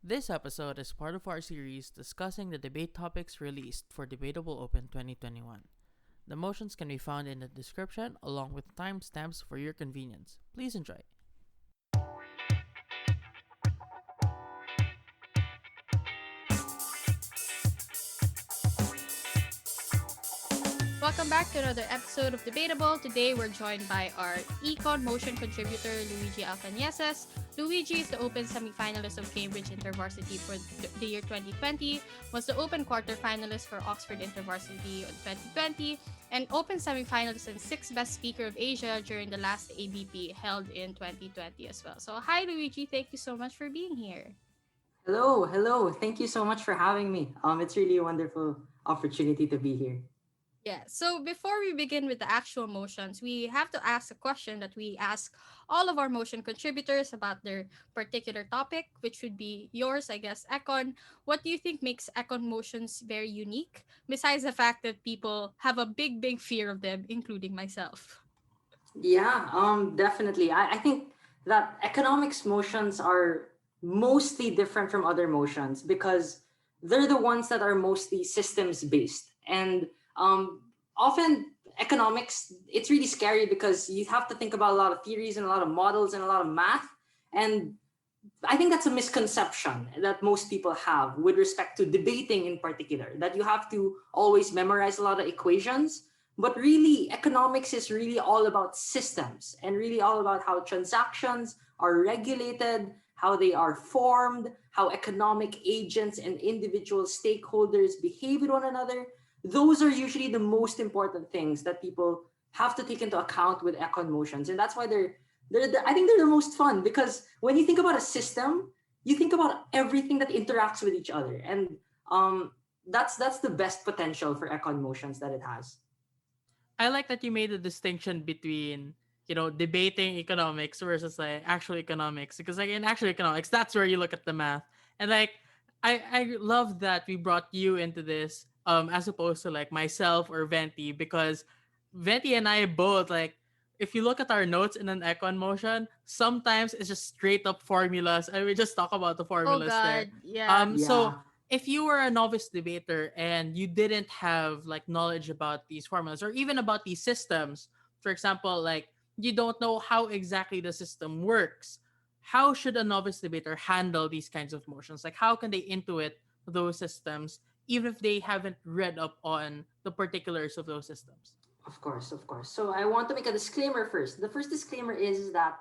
This episode is part of our series discussing the debate topics released for Debatable Open 2021. The motions can be found in the description along with timestamps for your convenience. Please enjoy. Welcome back to another episode of Debatable. Today we're joined by our Econ Motion contributor, Luigi Alcañeses. Luigi is the Open semi-finalist of Cambridge InterVarsity for the year 2020, was the Open quarter-finalist for Oxford InterVarsity in 2020, and Open semi-finalist and 6th best speaker of Asia during the last ABP held in 2020 as well. So hi Luigi, thank you so much for being here. Hello. Thank you so much for having me. It's really a wonderful opportunity to be here. Yeah, so before we begin with the actual motions, we have to ask a question that we ask all of our motion contributors about their particular topic, which would be yours, I guess, Econ. What do you think makes Econ motions very unique, besides the fact that people have a big fear of them, including myself? Yeah, definitely. I think that economics motions are mostly different from other motions because they're the ones that are mostly systems based. And often economics, it's really scary because you have to think about a lot of theories and a lot of models and a lot of math. And I think that's a misconception that most people have with respect to debating in particular, that you have to always memorize a lot of equations. But really, economics is really all about systems and really all about how transactions are regulated, how they are formed, how economic agents and individual stakeholders behave with one another. Those are usually the most important things that people have to take into account with econ motions. And that's why I think they're the most fun because when you think about a system, you think about everything that interacts with each other, and that's the best potential for econ motions that it has. I like that you made a distinction between, debating economics versus like actual economics. Because like in actual economics, that's where you look at the math. And like I love that we brought you into this as opposed to like myself or Venti, because Venti and I both like, if you look at our notes in an econ motion, sometimes it's just straight up formulas and we just talk about the Oh formulas there. God, yeah. So Yeah. if you were a novice debater and you didn't have like knowledge about these formulas or even about these systems, for example, like you don't know how exactly the system works, how should a novice debater handle these kinds of motions? Like how can they intuit those systems even if they haven't read up on the particulars of those systems? Of course. So I want to make a disclaimer first. The first disclaimer is that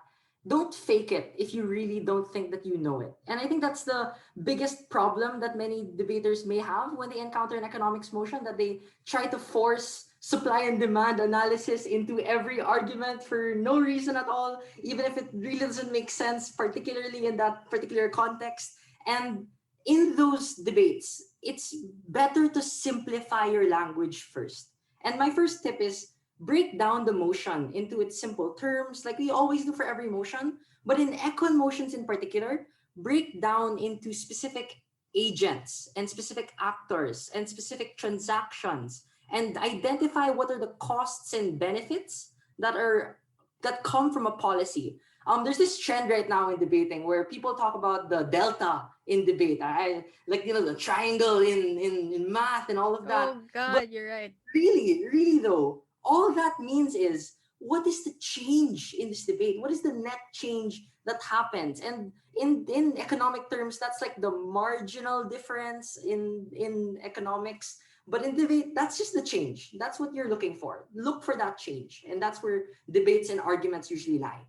don't fake it if you really don't think that you know it. And I think that's the biggest problem that many debaters may have when they encounter an economics motion, that they try to force supply and demand analysis into every argument for no reason at all, even if it really doesn't make sense, particularly in that particular context. And in those debates, it's better to simplify your language first. And my first tip is break down the motion into its simple terms, like we always do for every motion. But in econ motions in particular, break down into specific agents and specific actors and specific transactions, and identify what are the costs and benefits that come from a policy. There's this trend right now in debating where people talk about the delta in debate. I like the triangle in math and all of that. Oh But God, you're right. really though, all that means is what is the change in this debate? What is the net change that happens? And in economic terms, that's like the marginal difference in economics. But in debate, that's just the change. That's what you're looking for. Look for that change. And that's where debates and arguments usually lie.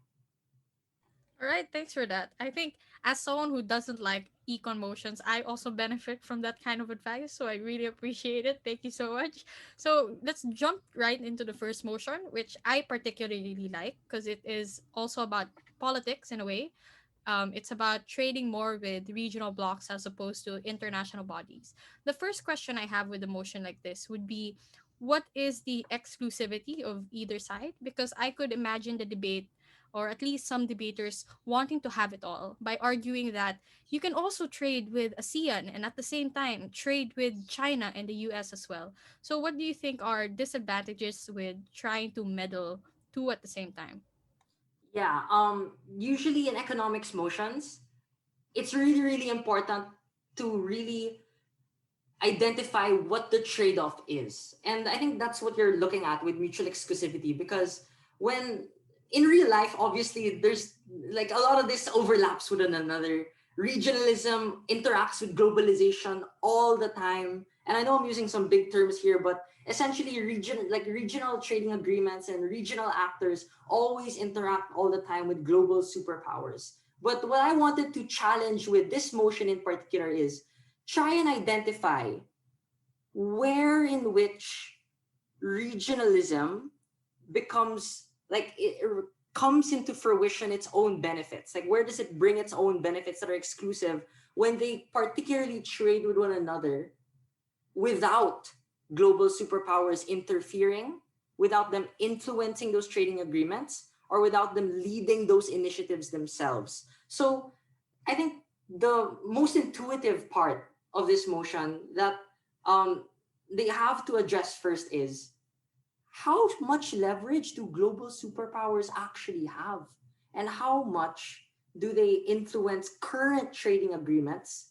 All right, thanks for that. I think as someone who doesn't like econ motions, I also benefit from that kind of advice. So I really appreciate it. Thank you so much. So let's jump right into the first motion, which I particularly really like because it is also about politics in a way. It's about trading more with regional blocs as opposed to international bodies. The first question I have with a motion like this would be, what is the exclusivity of either side? Because I could imagine the debate, or at least some debaters wanting to have it all by arguing that you can also trade with ASEAN and at the same time trade with China and the US as well. So what do you think are disadvantages with trying to meddle two at the same time? Yeah. Usually in economics motions, it's really, really important to really identify what the trade-off is. And I think that's what you're looking at with mutual exclusivity, because when in real life, obviously there's like a lot of this overlaps with one another. Regionalism interacts with globalization all the time. And I know I'm using some big terms here, but essentially regional trading agreements and regional actors always interact all the time with global superpowers. But what I wanted to challenge with this motion in particular is try and identify where in which regionalism becomes like it comes into fruition its own benefits. Like where does it bring its own benefits that are exclusive when they particularly trade with one another without global superpowers interfering, without them influencing those trading agreements, or without them leading those initiatives themselves. So I think the most intuitive part of this motion that um, they have to address first is how much leverage do global superpowers actually have? And how much do they influence current trading agreements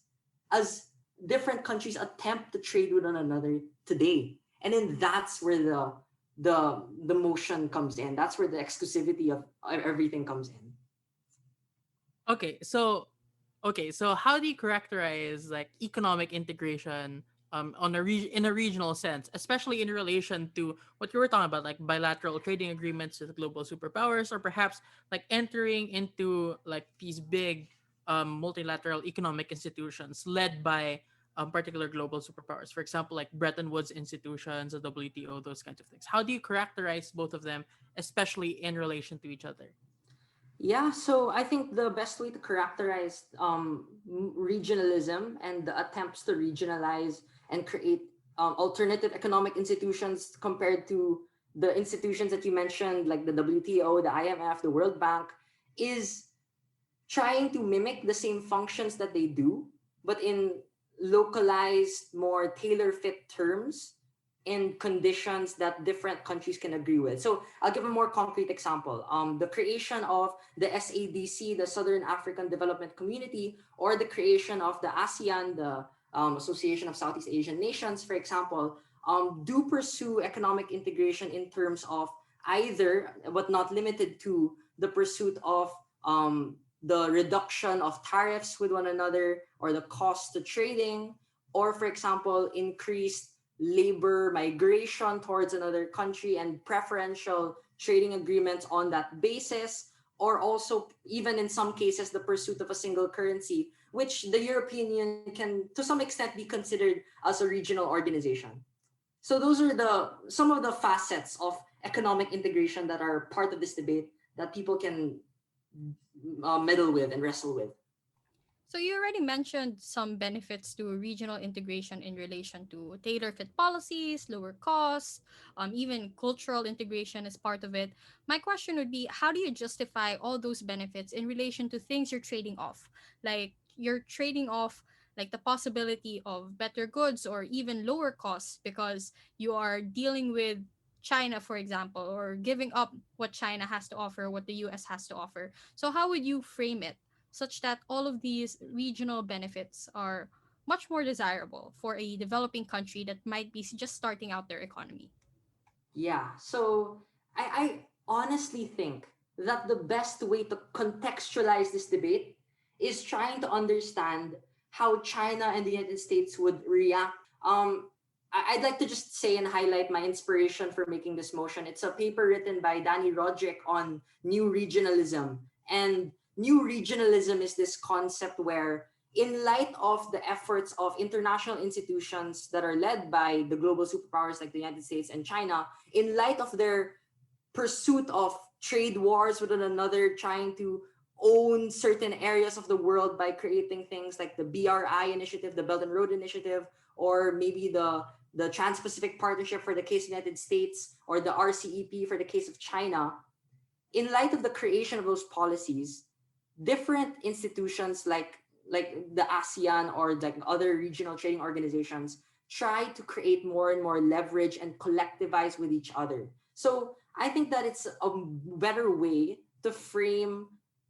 as different countries attempt to trade with one another today? And then that's where the motion comes in. That's where the exclusivity of everything comes in. Okay, so how do you characterize like economic integration on in a regional sense, especially in relation to what you were talking about, like bilateral trading agreements with global superpowers, or perhaps like entering into like these big multilateral economic institutions led by particular global superpowers, for example, like Bretton Woods institutions, the WTO, those kinds of things. How do you characterize both of them, especially in relation to each other? Yeah, so I think the best way to characterize regionalism and the attempts to regionalize and create alternative economic institutions compared to the institutions that you mentioned, like the WTO, the IMF, the World Bank, is trying to mimic the same functions that they do, but in localized, more tailor fit terms in conditions that different countries can agree with. So I'll give a more concrete example. The creation of the SADC, the Southern African Development Community, or the creation of the ASEAN, the Association of Southeast Asian Nations, for example, do pursue economic integration in terms of either, but not limited to, the pursuit of the reduction of tariffs with one another or the cost to trading, or, for example, increased labor migration towards another country and preferential trading agreements on that basis, or also, even in some cases, the pursuit of a single currency, which the European Union can, to some extent, be considered as a regional organization. So those are the some of the facets of economic integration that are part of this debate that people can meddle with and wrestle with. So you already mentioned some benefits to regional integration in relation to tailor-fit policies, lower costs, even cultural integration as part of it. My question would be, how do you justify all those benefits in relation to things you're trading off? Like you're trading off like the possibility of better goods or even lower costs because you are dealing with China, for example, or giving up what China has to offer, what the US has to offer. So how would you frame it such that all of these regional benefits are much more desirable for a developing country that might be just starting out their economy? Yeah. So I honestly think that the best way to contextualize this debate is trying to understand how China and the United States would react. I'd like to just say and highlight my inspiration for making this motion. It's a paper written by Danny Roderick on new regionalism. And new regionalism is this concept where, in light of the efforts of international institutions that are led by the global superpowers like the United States and China, in light of their pursuit of trade wars with one another, trying to own certain areas of the world by creating things like the BRI initiative, the Belt and Road Initiative, or maybe the Trans-Pacific Partnership for the case of the United States, or the RCEP for the case of China. In light of the creation of those policies, different institutions like the ASEAN or like other regional trading organizations try to create more and more leverage and collectivize with each other. So I think that it's a better way to frame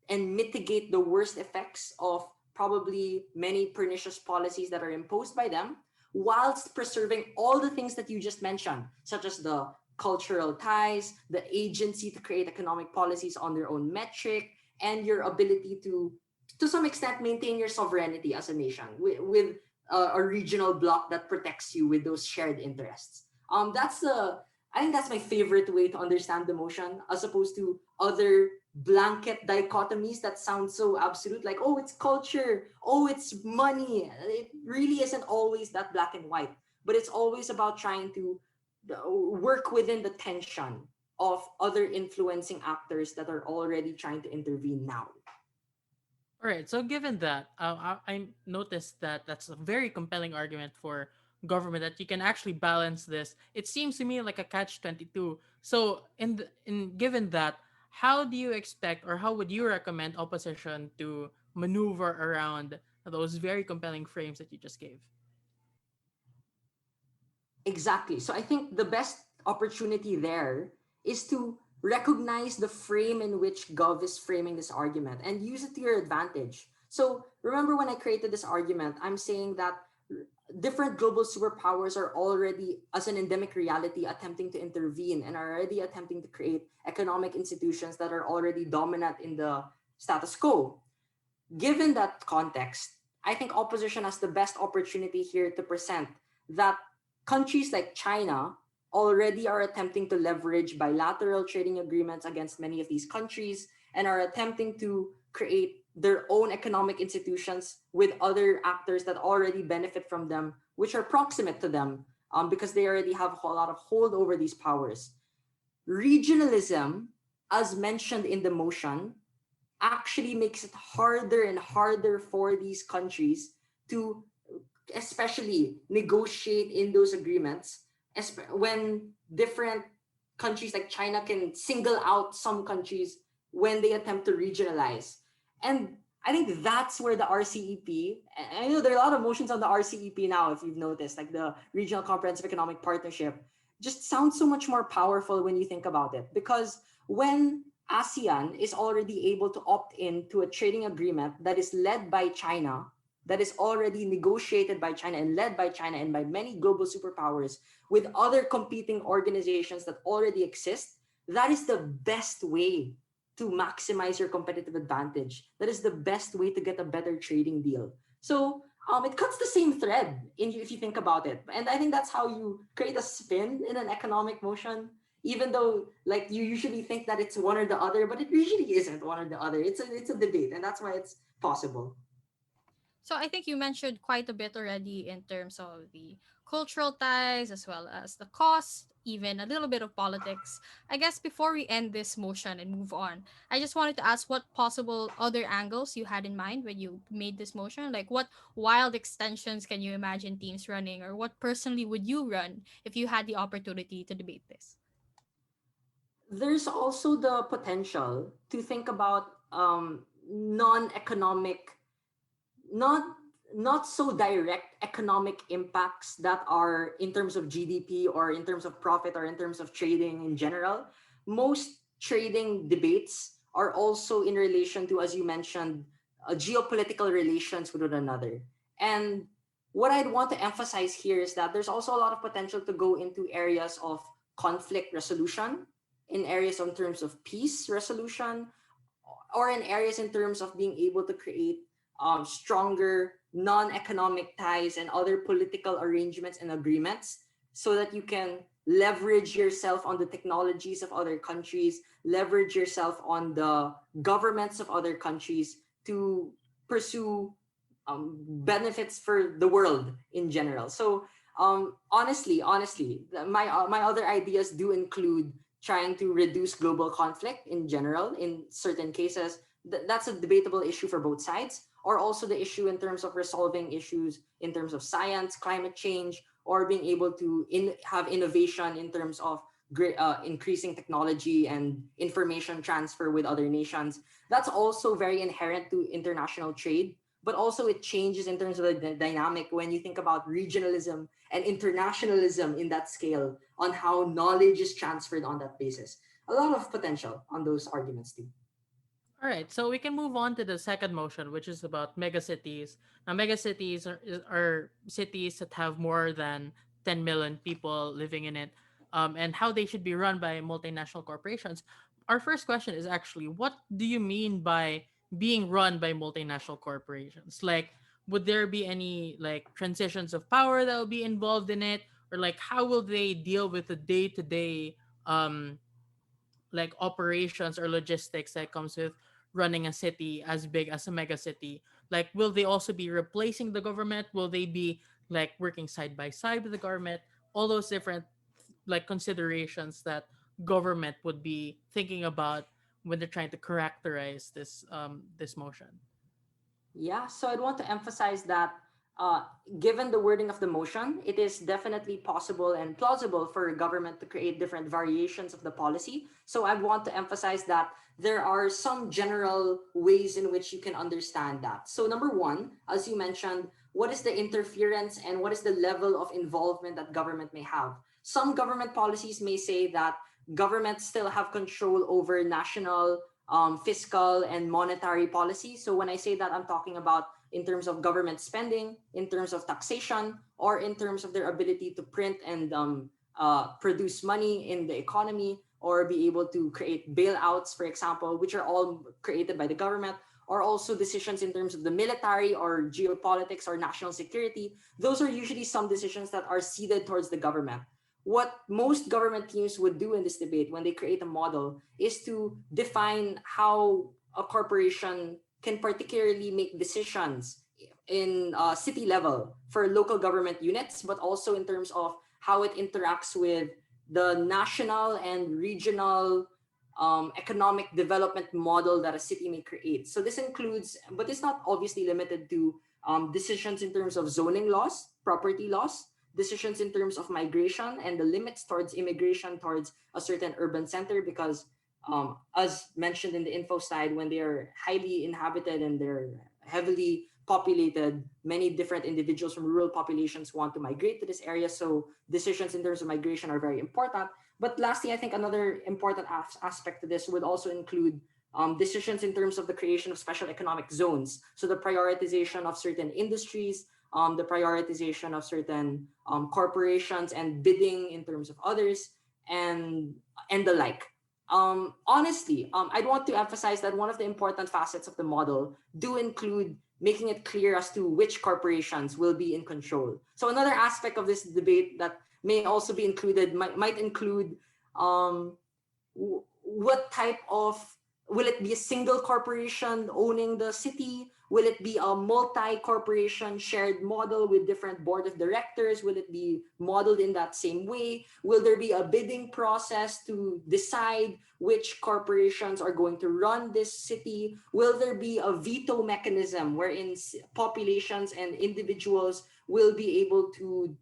and mitigate the worst effects of probably many pernicious policies that are imposed by them, whilst preserving all the things that you just mentioned, such as the cultural ties, the agency to create economic policies on their own metric, and your ability to some extent, maintain your sovereignty as a nation with a regional bloc that protects you with those shared interests. That's the I think that's my favorite way to understand the motion, as opposed to other blanket dichotomies that sound so absolute, like, oh, it's culture, oh, it's money. It really isn't always that black and white, but it's always about trying to work within the tension of other influencing actors that are already trying to intervene now. All right. So given that, I noticed that that's a very compelling argument for government that you can actually balance this. It seems to me like a catch-22. So in given that, how do you expect, or how would you recommend opposition to maneuver around those very compelling frames that you just gave? Exactly. So I think the best opportunity there is to recognize the frame in which Gov is framing this argument and use it to your advantage. So remember, when I created this argument, I'm saying that different global superpowers are already, as an endemic reality, attempting to intervene and are already attempting to create economic institutions that are already dominant in the status quo. Given that context, I think opposition has the best opportunity here to present that countries like China already are attempting to leverage bilateral trading agreements against many of these countries and are attempting to create their own economic institutions with other actors that already benefit from them, which are proximate to them, because they already have a lot of hold over these powers. Regionalism, as mentioned in the motion, actually makes it harder and harder for these countries to especially negotiate in those agreements, when different countries like China can single out some countries when they attempt to regionalize. And I think that's where the RCEP, I know there are a lot of motions on the RCEP now, if you've noticed, like the Regional Comprehensive Economic Partnership, just sounds so much more powerful when you think about it. Because when ASEAN is already able to opt in to a trading agreement that is led by China, that is already negotiated by China and led by China and by many global superpowers with other competing organizations that already exist, that is the best way to maximize your competitive advantage. That is the best way to get a better trading deal. So it cuts the same thread if you think about it. And I think that's how you create a spin in an economic motion, even though like you usually think that it's one or the other, but it usually isn't one or the other. It's a debate, and that's why it's possible. So I think you mentioned quite a bit already in terms of the cultural ties as well as the cost, even a little bit of politics. I guess before we end this motion and move on, I just wanted to ask what possible other angles you had in mind when you made this motion. Like what wild extensions can you imagine teams running, or what personally would you run if you had the opportunity to debate this? There's also the potential to think about non-economic, not not so direct economic impacts that are in terms of GDP or in terms of profit or in terms of trading in general. Most trading debates are also in relation to, as you mentioned, geopolitical relations with one another. And what I'd want to emphasize here is that there's also a lot of potential to go into areas of conflict resolution, in areas in terms of peace resolution, or in areas in terms of being able to create stronger non-economic ties and other political arrangements and agreements, so that you can leverage yourself on the technologies of other countries, leverage yourself on the governments of other countries to pursue benefits for the world in general. So honestly, my other ideas do include trying to reduce global conflict in general. In certain cases, that's a debatable issue for both sides, or also the issue in terms of resolving issues in terms of science, climate change, or being able to have innovation in terms of increasing technology and information transfer with other nations. That's also very inherent to international trade, but also it changes in terms of the dynamic when you think about regionalism and internationalism in that scale, on how knowledge is transferred on that basis. A lot of potential on those arguments too. All right, so we can move on to the second motion, which is about megacities. Now, megacities are cities that have more than 10 million people living in it, and how they should be run by multinational corporations. Our first question is actually, what do you mean by being run by multinational corporations? Like, would there be any like transitions of power that will be involved in it, or like how will they deal with the day to day like operations or logistics that comes with running a city as big as a mega city? Like, will they also be replacing the government? Will they be like working side by side with the government? All those different like considerations that government would be thinking about when they're trying to characterize this motion. Yeah, so I'd want to emphasize that uh, given the wording of the motion, it is definitely possible and plausible for a government to create different variations of the policy. So I want to emphasize that there are some general ways in which you can understand that. So, number one, as you mentioned, what is the interference and what is the level of involvement that government may have? Some government policies may say that governments still have control over national fiscal and monetary policy. So when I say that, I'm talking about in terms of government spending, in terms of taxation, or in terms of their ability to print and produce money in the economy, or be able to create bailouts, for example, which are all created by the government, or also decisions in terms of the military or geopolitics or national security. Those are usually some decisions that are ceded towards the government. What most government teams would do in this debate when they create a model is to define how a corporation can particularly make decisions in city level for local government units, but also in terms of how it interacts with the national and regional economic development model that a city may create. So this includes, but it's not obviously limited to decisions in terms of zoning laws, property laws, decisions in terms of migration and the limits towards immigration towards a certain urban center, because as mentioned in the info slide, when they are highly inhabited and they're heavily populated, many different individuals from rural populations want to migrate to this area. So decisions in terms of migration are very important. But lastly, I think another important aspect to this would also include decisions in terms of the creation of special economic zones. So the prioritization of certain industries, the prioritization of certain corporations and bidding in terms of others, and the like. Honestly, I'd want to emphasize that one of the important facets of the model do include making it clear as to which corporations will be in control. So another aspect of this debate that may also be included might include what type of, will it be a single corporation owning the city? Will it be a multi-corporation shared model with different board of directors? Will it be modeled in that same way? Will there be a bidding process to decide which corporations are going to run this city? Will there be a veto mechanism wherein populations and individuals will be able to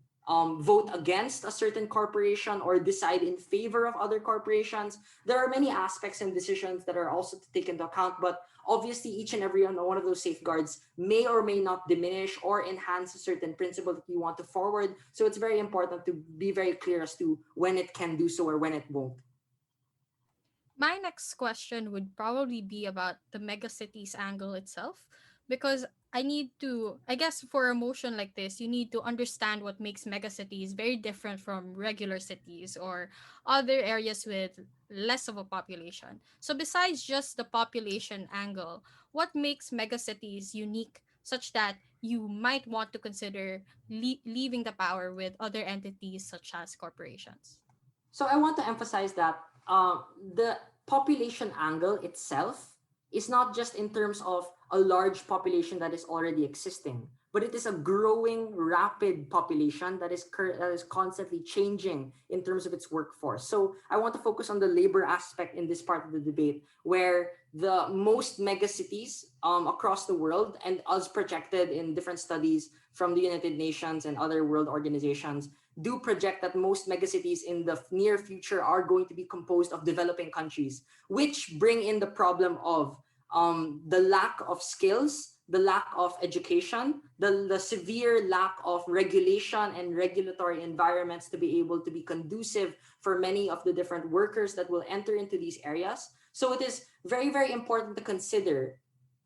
vote against a certain corporation or decide in favor of other corporations? There are many aspects and decisions that are also to take into account, but obviously each and every one of those safeguards may or may not diminish or enhance a certain principle that you want to forward. So it's very important to be very clear as to when it can do so or when it won't. My next question would probably be about the megacities angle itself, because I guess for a motion like this, you need to understand what makes megacities very different from regular cities or other areas with less of a population. So, besides just the population angle, what makes megacities unique such that you might want to consider leaving the power with other entities such as corporations? So I want to emphasize that the population angle itself is not just in terms of a large population that is already existing, but it is a growing, rapid population that that is constantly changing in terms of its workforce. So I want to focus on the labor aspect in this part of the debate, where the most megacities across the world, and as projected in different studies from the United Nations and other world organizations, do project that most megacities in the near future are going to be composed of developing countries, which bring in the problem of the lack of skills, the lack of education, the severe lack of regulation and regulatory environments to be able to be conducive for many of the different workers that will enter into these areas. So it is very, very important to consider,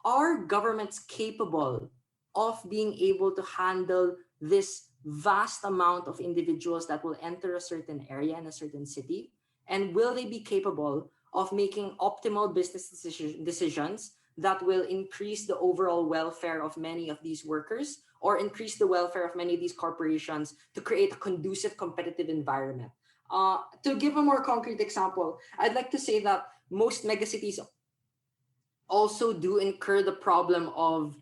are governments capable of being able to handle this vast amount of individuals that will enter a certain area in a certain city? And will they be capable of making optimal business decisions that will increase the overall welfare of many of these workers, or increase the welfare of many of these corporations to create a conducive competitive environment? To give a more concrete example, I'd like to say that most megacities also do incur the problem of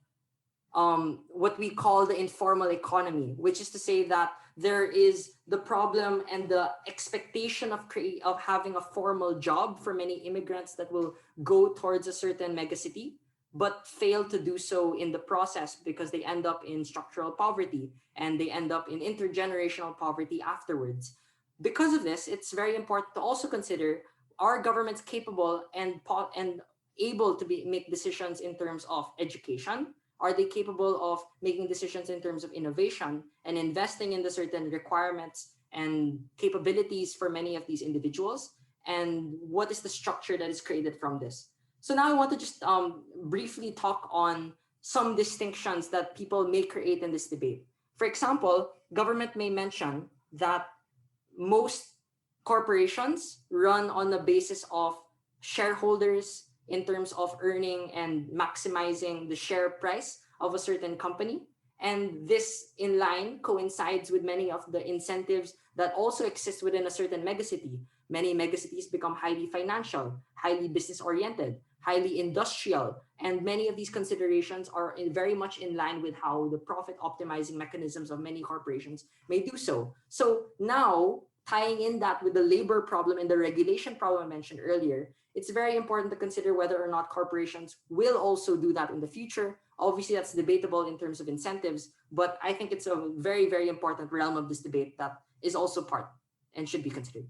what we call the informal economy, which is to say that there is the problem and the expectation of having a formal job for many immigrants that will go towards a certain megacity, but fail to do so in the process because they end up in structural poverty and they end up in intergenerational poverty afterwards. Because of this, it's very important to also consider, are governments capable and able to make decisions in terms of education? Are they capable of making decisions in terms of innovation and investing in the certain requirements and capabilities for many of these individuals? And what is the structure that is created from this? So now I want to just briefly talk on some distinctions that people may create in this debate. For example, government may mention that most corporations run on the basis of shareholders in terms of earning and maximizing the share price of a certain company. And this in line coincides with many of the incentives that also exist within a certain megacity. Many megacities become highly financial, highly business oriented, highly industrial, and many of these considerations are very much in line with how the profit optimizing mechanisms of many corporations may do so. So now, tying in that with the labor problem and the regulation problem I mentioned earlier, it's very important to consider whether or not corporations will also do that in the future. Obviously, that's debatable in terms of incentives, but I think it's a very, very important realm of this debate that is also part and should be considered.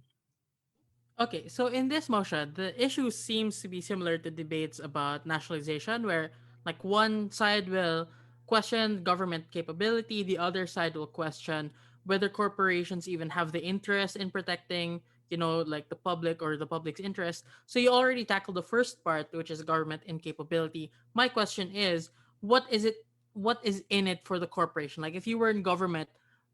Okay, so in this motion, the issue seems to be similar to debates about nationalization, where like one side will question government capability, the other side will question whether corporations even have the interest in protecting, like the public or the public's interest. So you already tackled the first part, which is government incapability. My question is, what is it? What is in it for the corporation? Like if you were in government,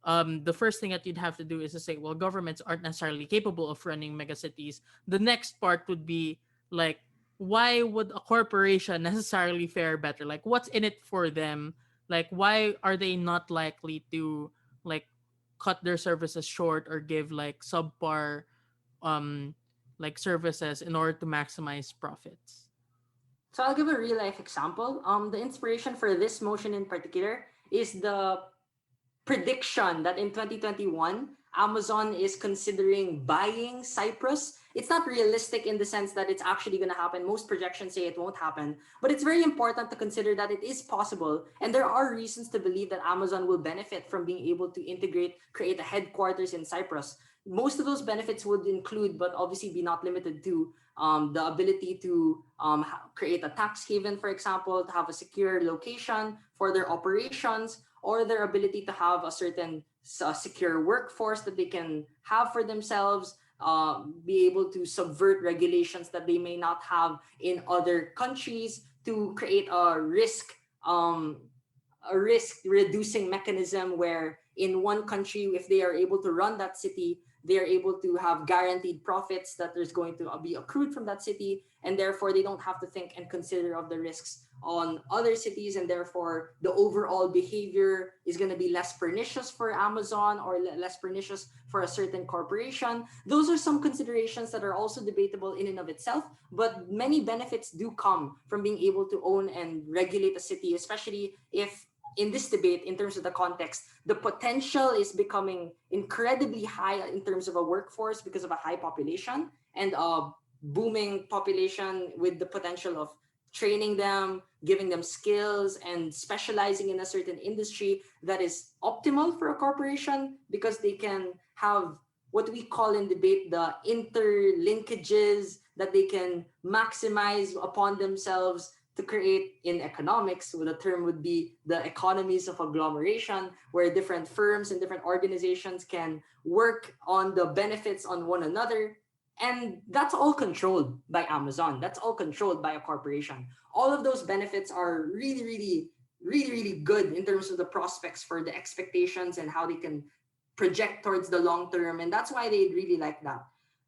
the first thing that you'd have to do is to say, well, governments aren't necessarily capable of running megacities. The next part would be like, why would a corporation necessarily fare better? Like, what's in it for them? Like, why are they not likely to like cut their services short or give like subpar um services in order to maximize profits? So I'll give a real life example. The inspiration for this motion in particular is the prediction that in 2021, Amazon is considering buying Cyprus. It's not realistic in the sense that it's actually going to happen. Most projections say it won't happen, but it's very important to consider that it is possible. And there are reasons to believe that Amazon will benefit from being able to create a headquarters in Cyprus. Most of those benefits would include, but obviously be not limited to, the ability to create a tax haven, for example, to have a secure location for their operations, or their ability to have a certain secure workforce that they can have for themselves, be able to subvert regulations that they may not have in other countries, to create a risk reducing mechanism where in one country, if they are able to run that city, they are able to have guaranteed profits that there's going to be accrued from that city, and therefore they don't have to think and consider of the risks on other cities, and therefore the overall behavior is going to be less pernicious for Amazon or less pernicious for a certain corporation. Those are some considerations that are also debatable in and of itself, but many benefits do come from being able to own and regulate a city, especially if in this debate, in terms of the context, the potential is becoming incredibly high in terms of a workforce because of a high population and a booming population with the potential of training them, giving them skills, and specializing in a certain industry that is optimal for a corporation because they can have what we call in debate the interlinkages that they can maximize upon themselves to create in economics. The term would be the economies of agglomeration, where different firms and different organizations can work on the benefits on one another. And that's all controlled by Amazon. That's all controlled by a corporation. All of those benefits are really good in terms of the prospects for the expectations and how they can project towards the long term. And that's why they really like that.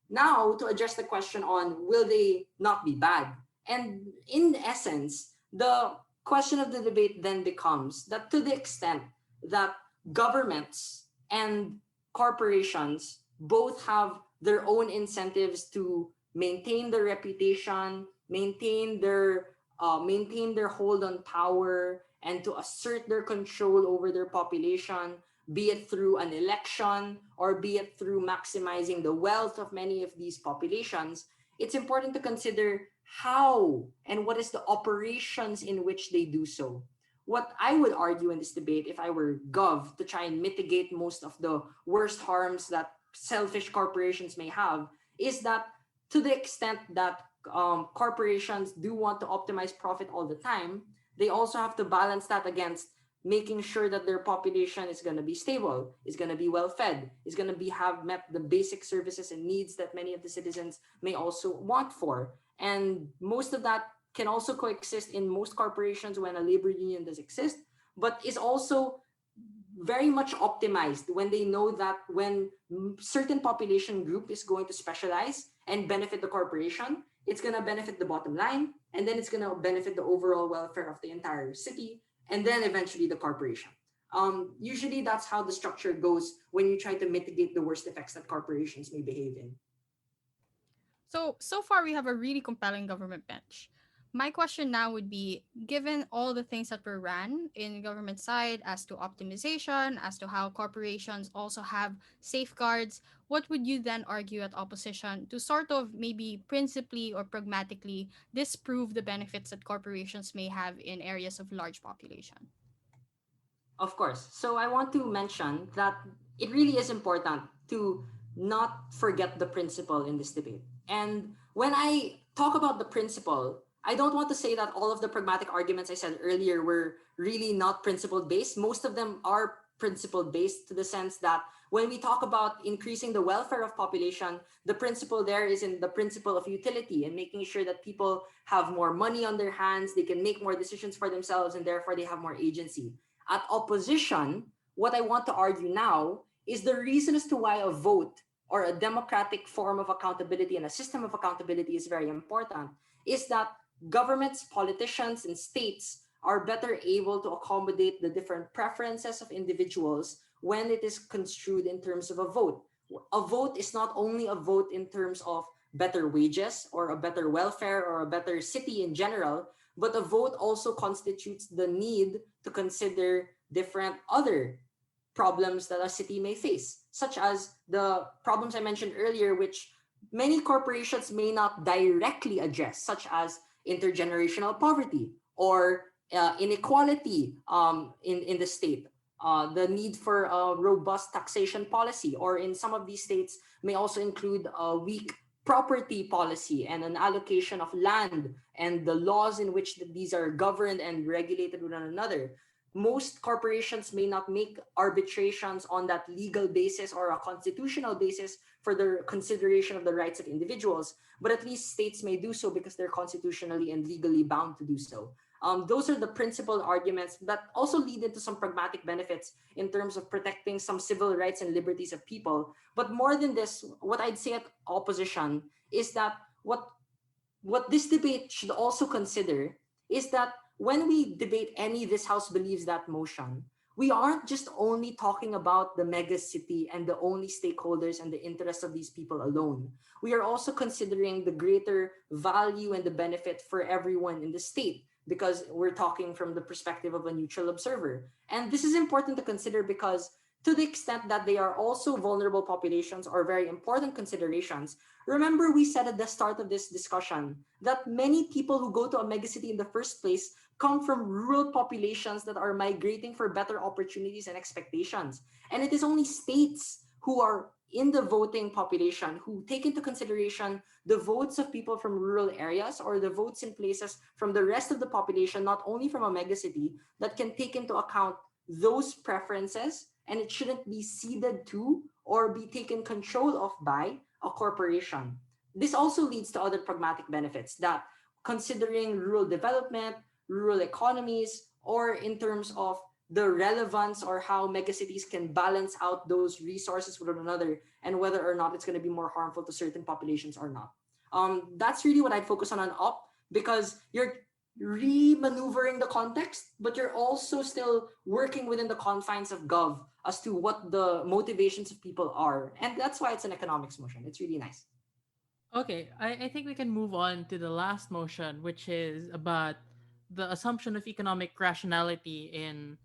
Now, to address the question on will they not be bad? And in essence, the question of the debate then becomes that to the extent that governments and corporations both have their own incentives to maintain their reputation, maintain their hold on power, and to assert their control over their population, be it through an election or be it through maximizing the wealth of many of these populations. It's important to consider how and what is the operations in which they do so. What I would argue in this debate, if I were Gov, to try and mitigate most of the worst harms that selfish corporations may have, is that to the extent that corporations do want to optimize profit all the time, they also have to balance that against making sure that their population is going to be stable, is going to be well fed, is going to be have met the basic services and needs that many of the citizens may also want for. And most of that can also coexist in most corporations when a labor union does exist, but is also very much optimized when they know that when certain population group is going to specialize and benefit the corporation, it's going to benefit the bottom line, and then it's going to benefit the overall welfare of the entire city, and then eventually the corporation. Usually that's how the structure goes when you try to mitigate the worst effects that corporations may behave in. So far we have a really compelling government bench. My question now would be, given all the things that were ran in government side as to optimization, as to how corporations also have safeguards, what would you then argue at opposition to sort of maybe principally or pragmatically disprove the benefits that corporations may have in areas of large population? Of course. So I want to mention that it really is important to not forget the principle in this debate. And when I talk about the principle, I don't want to say that all of the pragmatic arguments I said earlier were really not principle based. Most of them are principle based to the sense that when we talk about increasing the welfare of population, the principle there is in the principle of utility and making sure that people have more money on their hands, they can make more decisions for themselves, and therefore they have more agency. At opposition, what I want to argue now is the reason as to why a vote or a democratic form of accountability and a system of accountability is very important is that governments, politicians, and states are better able to accommodate the different preferences of individuals when it is construed in terms of a vote. A vote is not only a vote in terms of better wages or a better welfare or a better city in general, but a vote also constitutes the need to consider different other problems that a city may face, such as the problems I mentioned earlier, which many corporations may not directly address, such as intergenerational poverty or inequality in the state, the need for a robust taxation policy, or in some of these states may also include a weak property policy and an allocation of land and the laws in which these are governed and regulated with one another. Most corporations may not make arbitrations on that legal basis or a constitutional basis for the consideration of the rights of individuals, but at least states may do so because they're constitutionally and legally bound to do so. Those are the principal arguments that also lead into some pragmatic benefits in terms of protecting some civil rights and liberties of people. But more than this, what I'd say at opposition is that what this debate should also consider is that when we debate any this house believes that motion, we aren't just only talking about the mega city and the only stakeholders and the interests of these people alone. We are also considering the greater value and the benefit for everyone in the state, because we're talking from the perspective of a neutral observer. And this is important to consider because to the extent that they are also vulnerable populations or very important considerations, remember we said at the start of this discussion that many people who go to a megacity in the first place come from rural populations that are migrating for better opportunities and expectations. And it is only states who are in the voting population who take into consideration the votes of people from rural areas or the votes in places from the rest of the population, not only from a megacity, that can take into account those preferences, and it shouldn't be ceded to or be taken control of by a corporation. this also leads to other pragmatic benefits that, considering rural development, rural economies, or in terms of the relevance or how megacities can balance out those resources with one another, and whether or not it's going to be more harmful to certain populations or not. That's really what I'd focus on up, because you're re-maneuvering the context, but you're also still working within the confines of gov as to what the motivations of people are. And that's why it's an economics motion. It's really nice. Okay, I think we can move on to the last motion, which is about the assumption of economic rationality in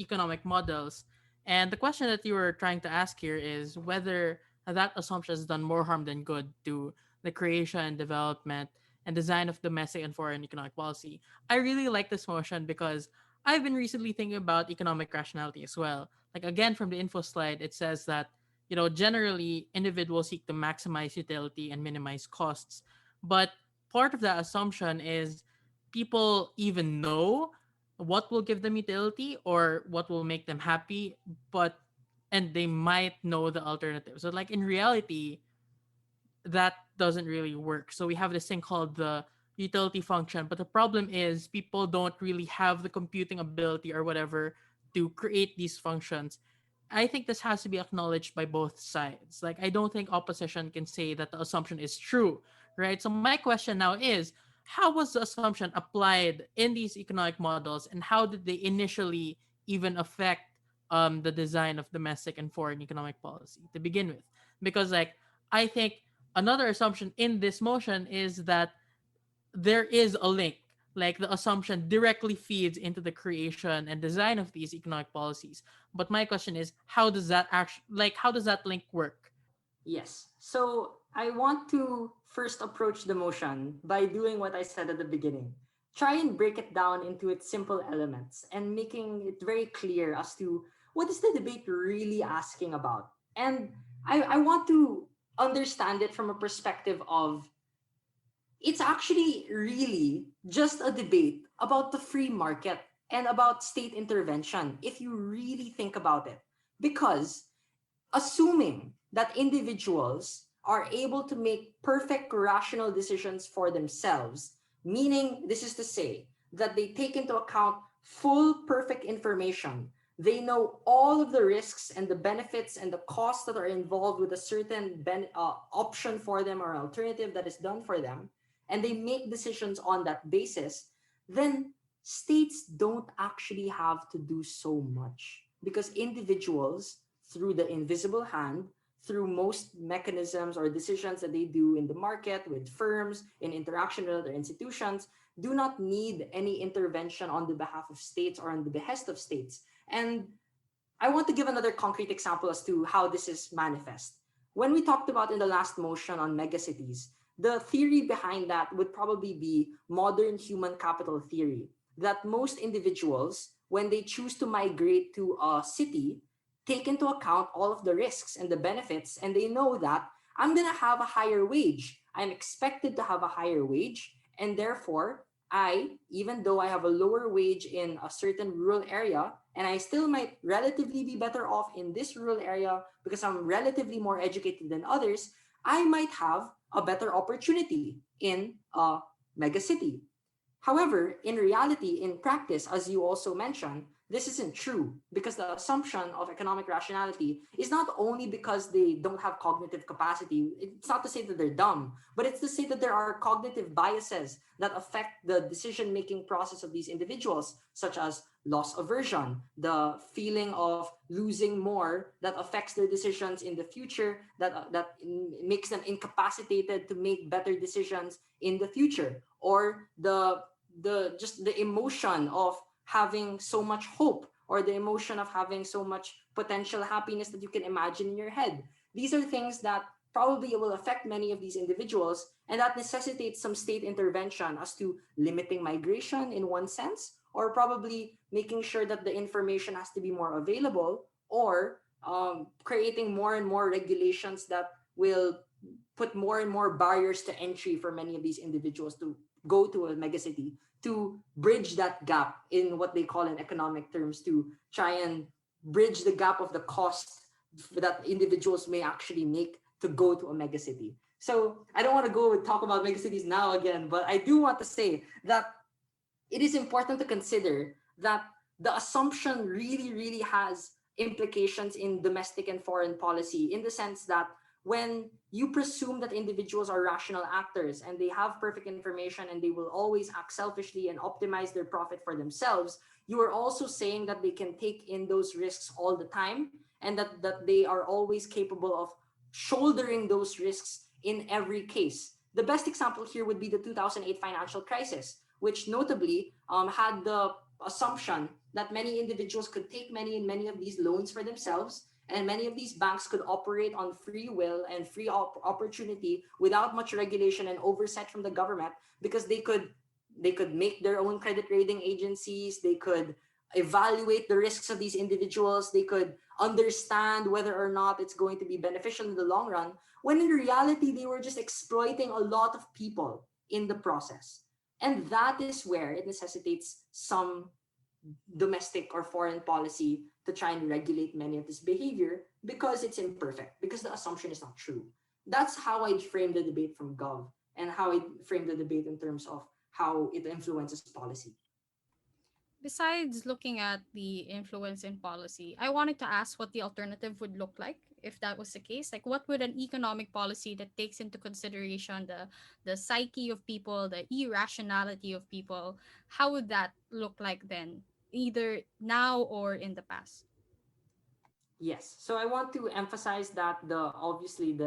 economic models. And the question that you were trying to ask here is whether that assumption has done more harm than good to the creation, development, and design of domestic and foreign economic policy. I really like this motion because I've been recently thinking about economic rationality as well. Like, again, from the info slide, it says that generally individuals seek to maximize utility and minimize costs. But part of that assumption is people even know what will give them utility or what will make them happy, but and they might know the alternative. So like in reality, that doesn't really work. So we have this thing called the utility function, but the problem is people don't really have the computing ability or whatever to create these functions. I think this has to be acknowledged by both sides. Like I don't think opposition can say that the assumption is true, right? So my question now is how was the assumption applied in these economic models and how did they initially even affect the design of domestic and foreign economic policy to begin with? Because like I think another assumption in this motion is that there is a link. Like the assumption directly feeds into the creation and design of these economic policies. But my question is, how does that actually, like, how does that link work? Yes. So I want to first approach the motion by doing what I said at the beginning. Try and break it down into its simple elements and making it very clear as to what is the debate really asking about. And I want to understand it from a perspective of it's actually really just a debate about the free market and about state intervention, if you really think about it. Because assuming that individuals are able to make perfect rational decisions for themselves, meaning, this is to say, that they take into account full perfect information. They know all of the risks and the benefits and the costs that are involved with a certain option for them or alternative that is done for them, and they make decisions on that basis, then states don't actually have to do so much, because individuals, through the invisible hand, through most mechanisms or decisions that they do in the market, with firms, in interaction with other institutions, do not need any intervention on the behalf of states or on the behest of states. And I want to give another concrete example as to how this is manifest. When we talked about in the last motion on megacities, the theory behind that would probably be modern human capital theory, that most individuals, when they choose to migrate to a city, take into account all of the risks and the benefits, and they know that I'm going to have a higher wage. I'm expected to have a higher wage, and therefore, even though I have a lower wage in a certain rural area, and I still might relatively be better off in this rural area because I'm relatively more educated than others, I might have a better opportunity in a megacity. However, in reality, in practice, as you also mentioned, this isn't true, because the assumption of economic rationality is not only because they don't have cognitive capacity. It's not to say that they're dumb, but it's to say that there are cognitive biases that affect the decision-making process of these individuals, such as loss aversion, the feeling of losing more that affects their decisions in the future, that makes them incapacitated to make better decisions in the future, or the just the emotion of having so much hope, or the emotion of having so much potential happiness that you can imagine in your head. These are things that probably will affect many of these individuals, and that necessitates some state intervention as to limiting migration in one sense, or probably making sure that the information has to be more available, or creating more and more regulations that will put more and more barriers to entry for many of these individuals to go to a megacity, to bridge that gap in what they call in economic terms, to try and bridge the gap of the cost that individuals may actually make to go to a megacity. So I don't want to go and talk about megacities now again, but I do want to say that it is important to consider that the assumption really has implications in domestic and foreign policy, in the sense that when you presume that individuals are rational actors and they have perfect information and they will always act selfishly and optimize their profit for themselves, you are also saying that they can take in those risks all the time, and that they are always capable of shouldering those risks in every case. The best example here would be the 2008 financial crisis, which notably had the assumption that many individuals could take many of these loans for themselves, and many of these banks could operate on free will and free opportunity without much regulation and oversight from the government, because they could make their own credit rating agencies, they could evaluate the risks of these individuals, they could understand whether or not it's going to be beneficial in the long run, when in reality they were just exploiting a lot of people in the process. And that is where it necessitates some domestic or foreign policy to try and regulate many of this behavior, because it's imperfect, because the assumption is not true. That's how I frame the debate from Gov, and how I frame the debate in terms of how it influences policy. Besides looking at the influence in policy, I wanted to ask what the alternative would look like if that was the case. Like, what would an economic policy that takes into consideration the psyche of people, the irrationality of people, how would that look like then, either now or in the past? Yes. So I want to emphasize that the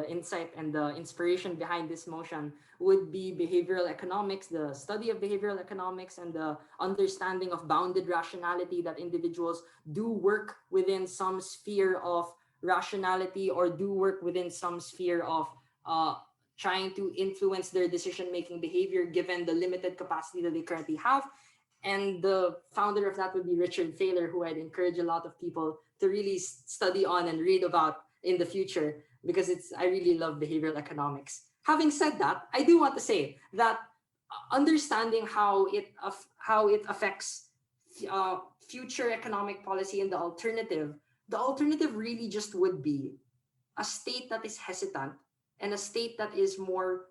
insight and the inspiration behind this motion would be behavioral economics, the study of behavioral economics, and the understanding of bounded rationality, that individuals do work within some sphere of rationality, or do work within some sphere of uh, trying to influence their decision making behavior given the limited capacity that they currently have. And the founder of that would be Richard Thaler, who I'd encourage a lot of people to really study on and read about in the future, because it's I really love behavioral economics. Having said that, I do want to say that understanding how it affects future economic policy and the alternative really just would be a state that is hesitant, and a state that is more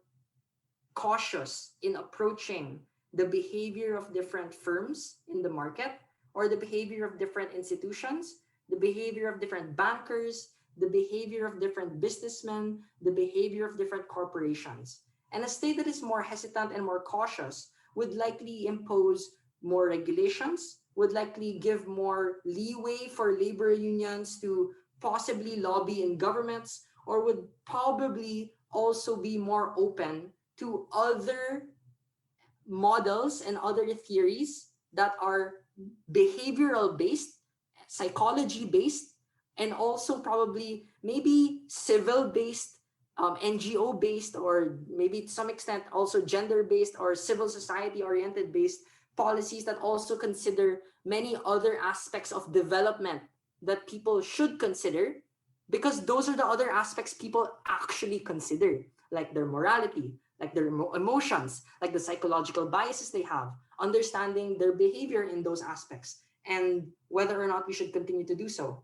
cautious in approaching the behavior of different firms in the market, or the behavior of different institutions, the behavior of different bankers, the behavior of different businessmen, the behavior of different corporations. And a state that is more hesitant and more cautious would likely impose more regulations, would likely give more leeway for labor unions to possibly lobby in governments, or would probably also be more open to other models and other theories that are behavioral based, psychology based, and also probably maybe civil based, NGO based, or maybe to some extent also gender based or civil society oriented based policies that also consider many other aspects of development that people should consider, because those are the other aspects people actually consider, like their morality, like their emotions, like the psychological biases they have, understanding their behavior in those aspects, and whether or not we should continue to do so.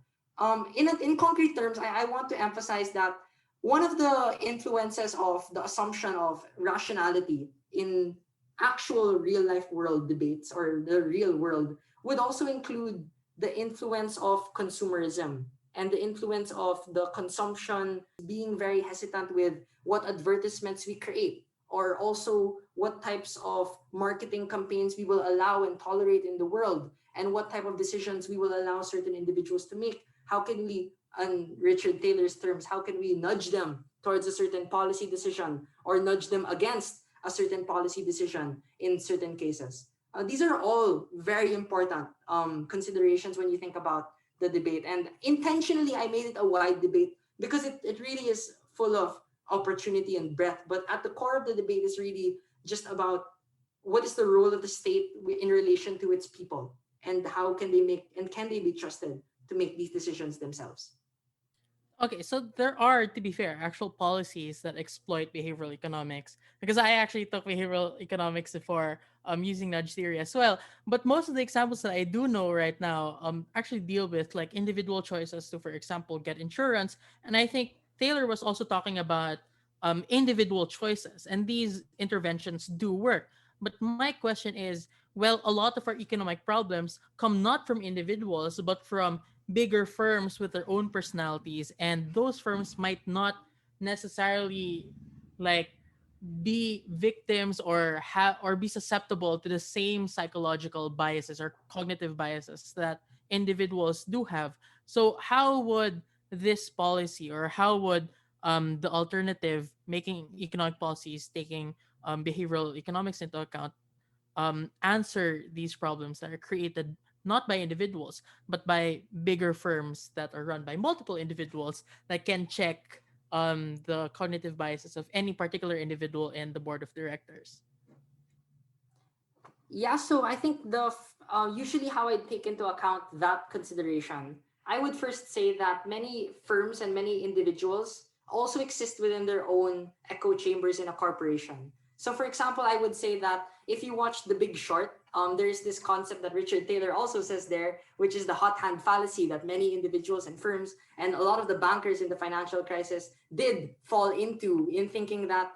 In concrete terms, I want to emphasize that one of the influences of the assumption of rationality in actual real life world debates, or the real world, would also include the influence of consumerism, and the influence of the consumption, being very hesitant with what advertisements we create, or also what types of marketing campaigns we will allow and tolerate in the world, and what type of decisions we will allow certain individuals to make. How can we, on Richard Taylor's terms, how can we nudge them towards a certain policy decision, or nudge them against a certain policy decision in certain cases? These are all very important considerations when you think about the debate. And intentionally, I made it a wide debate because it really is full of opportunity and breadth. But at the core of the debate is really just about what is the role of the state in relation to its people, and how can they make, and can they be trusted to make these decisions themselves. Okay, so there are, to be fair, actual policies that exploit behavioral economics. Because I actually took behavioral economics before using nudge theory as well. But most of the examples that I do know right now actually deal with like individual choices to, for example, get insurance. And I think Taylor was also talking about individual choices, and these interventions do work. But my question is, well, a lot of our economic problems come not from individuals but from bigger firms with their own personalities, and those firms might not necessarily like be victims or or be susceptible to the same psychological biases or cognitive biases that individuals do have. So how would this policy, or how would the alternative making economic policies taking behavioral economics into account answer these problems that are created not by individuals but by bigger firms that are run by multiple individuals that can check the cognitive biases of any particular individual in the board of directors? Yeah, so I think usually how I take into account that consideration, I would first say that many firms and many individuals also exist within their own echo chambers in a corporation. So, for example, I would say that if you watch The Big Short, there's this concept that Richard Taylor also says there, which is the hot hand fallacy that many individuals and firms and a lot of the bankers in the financial crisis did fall into, in thinking that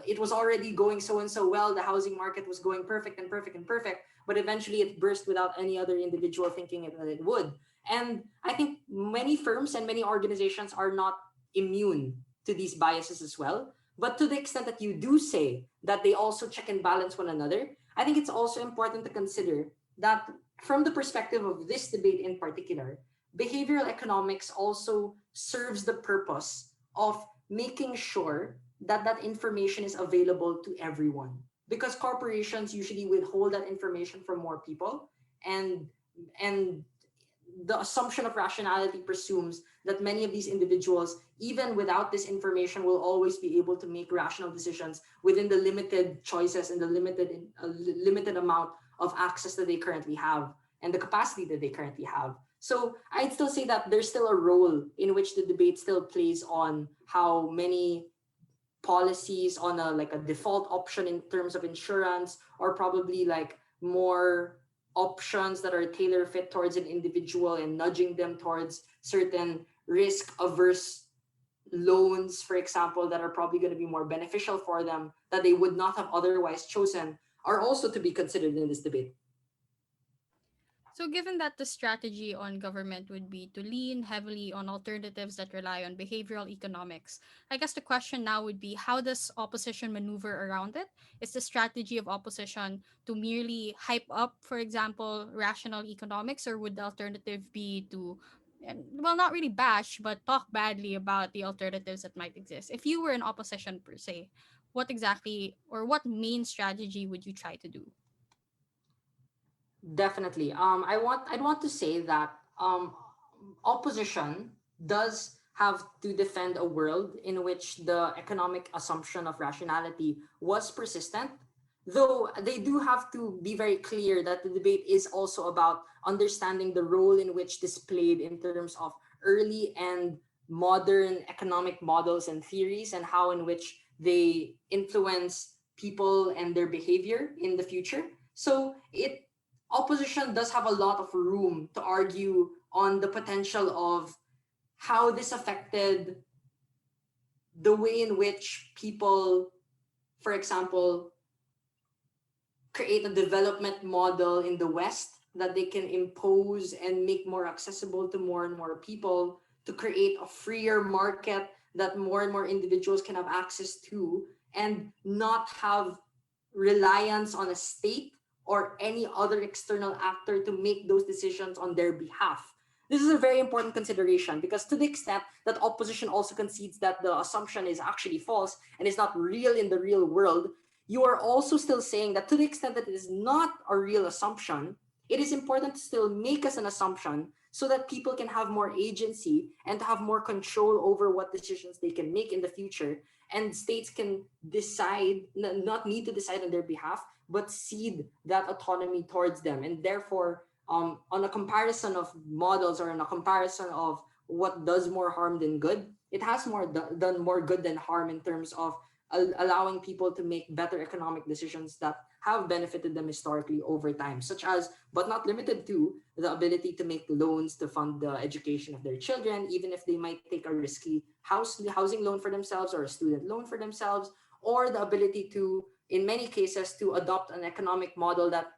it was already going so and so well. The housing market was going perfect and perfect and perfect, but eventually it burst without any other individual thinking that it would. And I think many firms and many organizations are not immune to these biases as well. But to the extent that you do say that they also check and balance one another, I think it's also important to consider that from the perspective of this debate in particular, behavioral economics also serves the purpose of making sure that that information is available to everyone, because corporations usually withhold that information from more people, and and the assumption of rationality presumes that many of these individuals, even without this information, will always be able to make rational decisions within the limited choices and the limited amount of access that they currently have and the capacity that they currently have. So I'd still say that there's still a role in which the debate still plays on how many policies on a like a default option in terms of insurance, or probably like more options that are tailor fit towards an individual and nudging them towards certain risk averse loans, for example, that are probably going to be more beneficial for them that they would not have otherwise chosen, are also to be considered in this debate. So, given that the strategy on government would be to lean heavily on alternatives that rely on behavioral economics, I guess the question now would be, how does opposition maneuver around it? Is the strategy of opposition to merely hype up, for example, rational economics, or would the alternative be to, well, not really bash, but talk badly about the alternatives that might exist? If you were in opposition per se, what exactly or what main strategy would you try to do? Definitely. I'd want to say that opposition does have to defend a world in which the economic assumption of rationality was persistent, though they do have to be very clear that the debate is also about understanding the role in which this played in terms of early and modern economic models and theories, and how in which they influence people and their behavior in the future. So it opposition does have a lot of room to argue on the potential of how this affected the way in which people, for example, create a development model in the West that they can impose and make more accessible to more and more people, to create a freer market that more and more individuals can have access to, and not have reliance on a state or any other external actor to make those decisions on their behalf. This is a very important consideration, because to the extent that opposition also concedes that the assumption is actually false and is not real in the real world, you are also still saying that to the extent that it is not a real assumption, it is important to still make as an assumption so that people can have more agency and to have more control over what decisions they can make in the future. And states can decide, not need to decide on their behalf, but cede that autonomy towards them. And therefore, on a comparison of models, or on a comparison of what does more harm than good, it has done more good than harm in terms of allowing people to make better economic decisions that have benefited them historically over time, such as, but not limited to, the ability to make loans to fund the education of their children, even if they might take a risky housing loan for themselves or a student loan for themselves, or the ability to, in many cases, to adopt an economic model that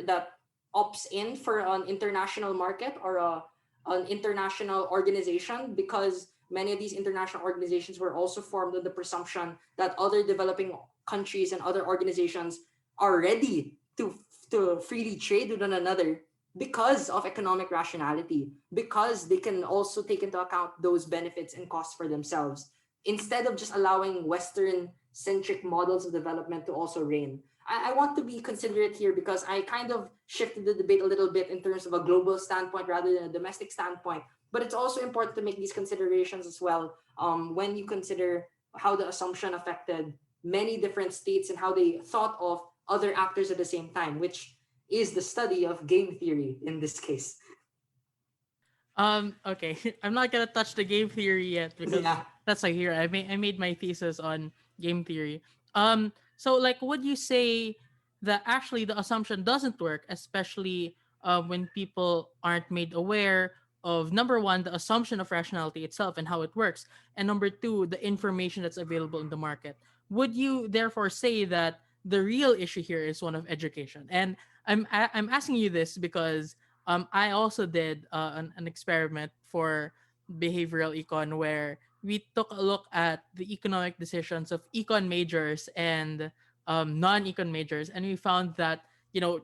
that opts in for an international market or an international organization, because many of these international organizations were also formed on the presumption that other developing countries and other organizations are ready to freely trade with one another because of economic rationality, because they can also take into account those benefits and costs for themselves, instead of just allowing Western centric models of development to also reign. I want to be considerate here because I kind of shifted the debate a little bit in terms of a global standpoint rather than a domestic standpoint. But it's also important to make these considerations as well, when you consider how the assumption affected many different states and how they thought of other actors at the same time, which is the study of game theory in this case. Okay. I'm not gonna touch the game theory yet because Yeah. that's like here. I made my thesis on game theory. So like would you say that actually the assumption doesn't work, especially when people aren't made aware of number one, the assumption of rationality itself and how it works, and number two, the information that's available in the market. Would you therefore say that the real issue here is one of education? And I'm asking you this because I also did an experiment for behavioral econ where we took a look at the economic decisions of econ majors and non-econ majors, and we found that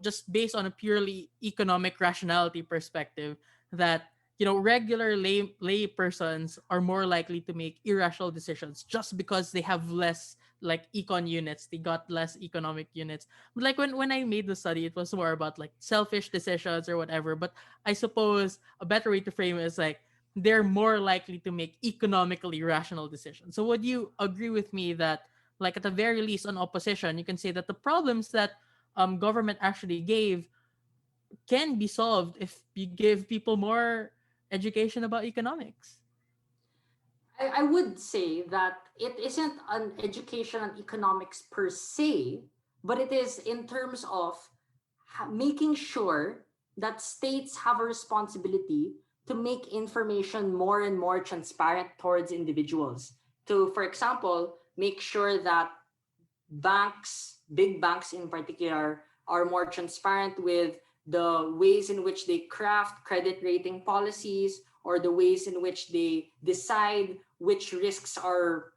just based on a purely economic rationality perspective, that regular lay persons are more likely to make irrational decisions just because they have less like econ units, they got less economic units. But like when I made the study, it was more about like selfish decisions or whatever. But I suppose a better way to frame it is like they're more likely to make economically rational decisions. So would you agree with me that like at the very least on opposition, you can say that the problems that government actually gave can be solved if you give people more education about economics? I would say that it isn't an education on economics per se, but it is in terms of making sure that states have a responsibility to make information more and more transparent towards individuals. To, for example, make sure that banks, big banks in particular, are more transparent with the ways in which they craft credit rating policies or the ways in which they decide which risks are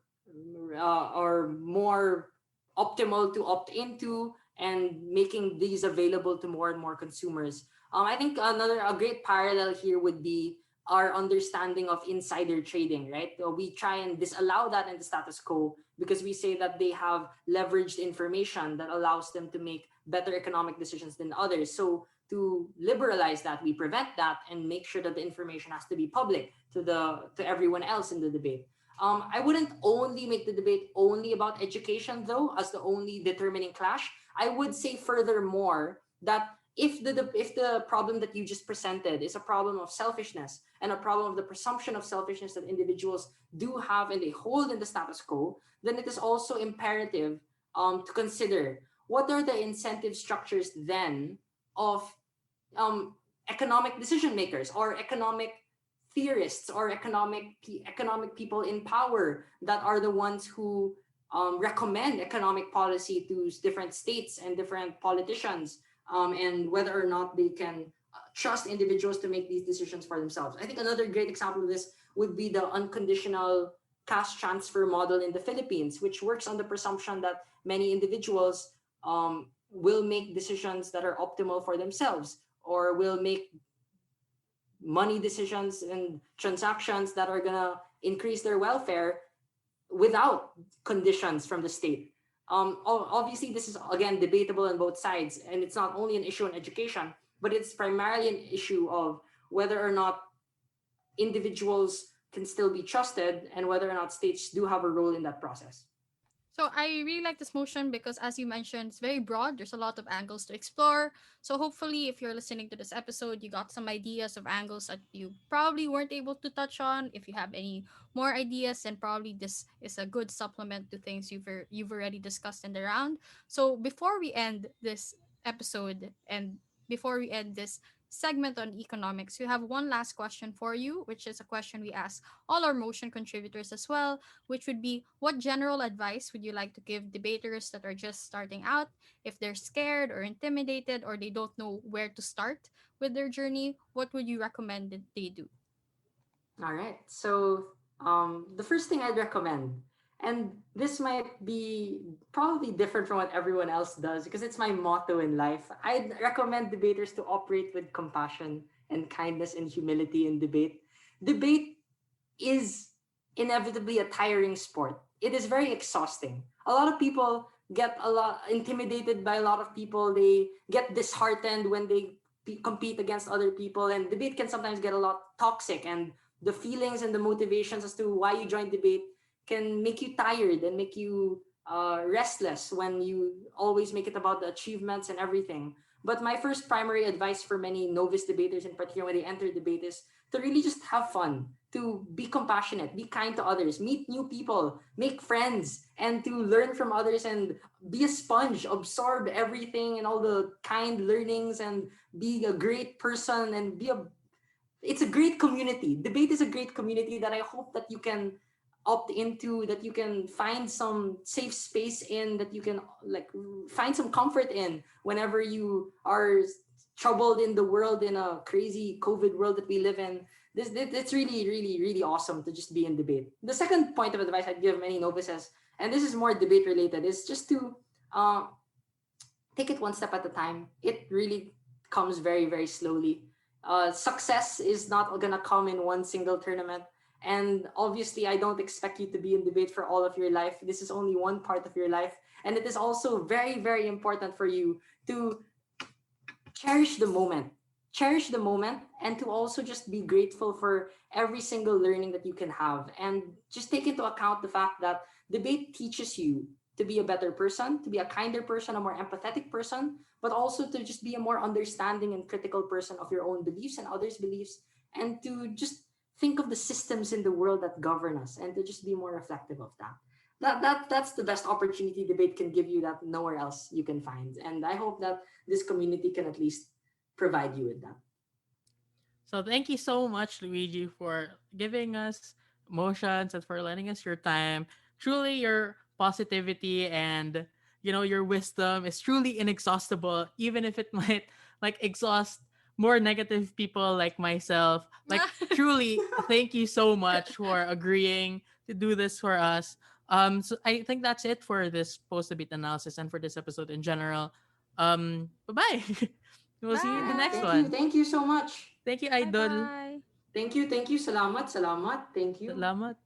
more optimal to opt into, and making these available to more and more consumers. I think a great parallel here would be our understanding of insider trading, right? We try and disallow that in the status quo because we say that they have leveraged information that allows them to make better economic decisions than others. So to liberalize that, we prevent that and make sure that the information has to be public to everyone else in the debate. I wouldn't only make the debate only about education, though, as the only determining clash. I would say furthermore that if the problem that you just presented is a problem of selfishness and a problem of the presumption of selfishness that individuals do have and they hold in the status quo, then it is also imperative to consider what are the incentive structures then of um, economic decision makers or economic theorists or economic people in power that are the ones who recommend economic policy to different states and different politicians, and whether or not they can trust individuals to make these decisions for themselves. I think another great example of this would be the unconditional cash transfer model in the Philippines, which works on the presumption that many individuals will make decisions that are optimal for themselves or will make money decisions and transactions that are going to increase their welfare without conditions from the state. Obviously, this is again debatable on both sides, and it's not only an issue in education, but it's primarily an issue of whether or not individuals can still be trusted and whether or not states do have a role in that process. So I really like this motion because, as you mentioned, it's very broad. There's a lot of angles to explore. So hopefully, if you're listening to this episode, you got some ideas of angles that you probably weren't able to touch on. If you have any more ideas, then probably this is a good supplement to things you've already discussed in the round. So before we end this episode and before we end this segment on economics, we have one last question for you, which is a question we ask all our motion contributors as well, which would be, what general advice would you like to give debaters that are just starting out? If they're scared or intimidated or they don't know where to start with their journey, what would you recommend that they do? All right. So, the first thing I'd recommend, and this might be probably different from what everyone else does because it's my motto in life. I'd recommend debaters to operate with compassion and kindness and humility in debate. Debate is inevitably a tiring sport. It is very exhausting. A lot of people get a lot intimidated by a lot of people. They get disheartened when they compete against other people, and debate can sometimes get a lot toxic. And the feelings and the motivations as to why you join debate can make you tired and make you restless when you always make it about the achievements and everything. But my first primary advice for many novice debaters, in particular, when they enter debate, is to really just have fun, to be compassionate, be kind to others, meet new people, make friends, and to learn from others and be a sponge, absorb everything and all the kind learnings and be a great person and be a it's a great community. Debate is a great community that I hope that you can opt into, that you can find some safe space in, that you can like find some comfort in whenever you are troubled in the world, in a crazy COVID world that we live in. It's really, really, really awesome to just be in debate. The second point of advice I'd give many novices, and this is more debate related, is just to uh, take it one step at a time. It really comes very, very slowly. Success is not gonna come in one single tournament. And obviously, I don't expect you to be in debate for all of your life. This is only one part of your life. And it is also very, very important for you to cherish the moment. Cherish the moment and to also just be grateful for every single learning that you can have. And just take into account the fact that debate teaches you to be a better person, to be a kinder person, a more empathetic person, but also to just be a more understanding and critical person of your own beliefs and others' beliefs, and to just think of the systems in the world that govern us and to just be more reflective of that. That's the best opportunity debate can give you that nowhere else you can find. And I hope that this community can at least provide you with that. So thank you so much, Luigi, for giving us emotions and for lending us your time. Truly, your positivity and your wisdom is truly inexhaustible, even if it might like exhaust more negative people like myself. Like truly, thank you so much for agreeing to do this for us. So I think that's it for this post debate analysis and for this episode in general. Bye bye. We'll see you in the Yeah, next Bye. one. thank you so much. Thank you, Bye Idol. bye. Thank you, salamat, salamat, thank you. Salamat.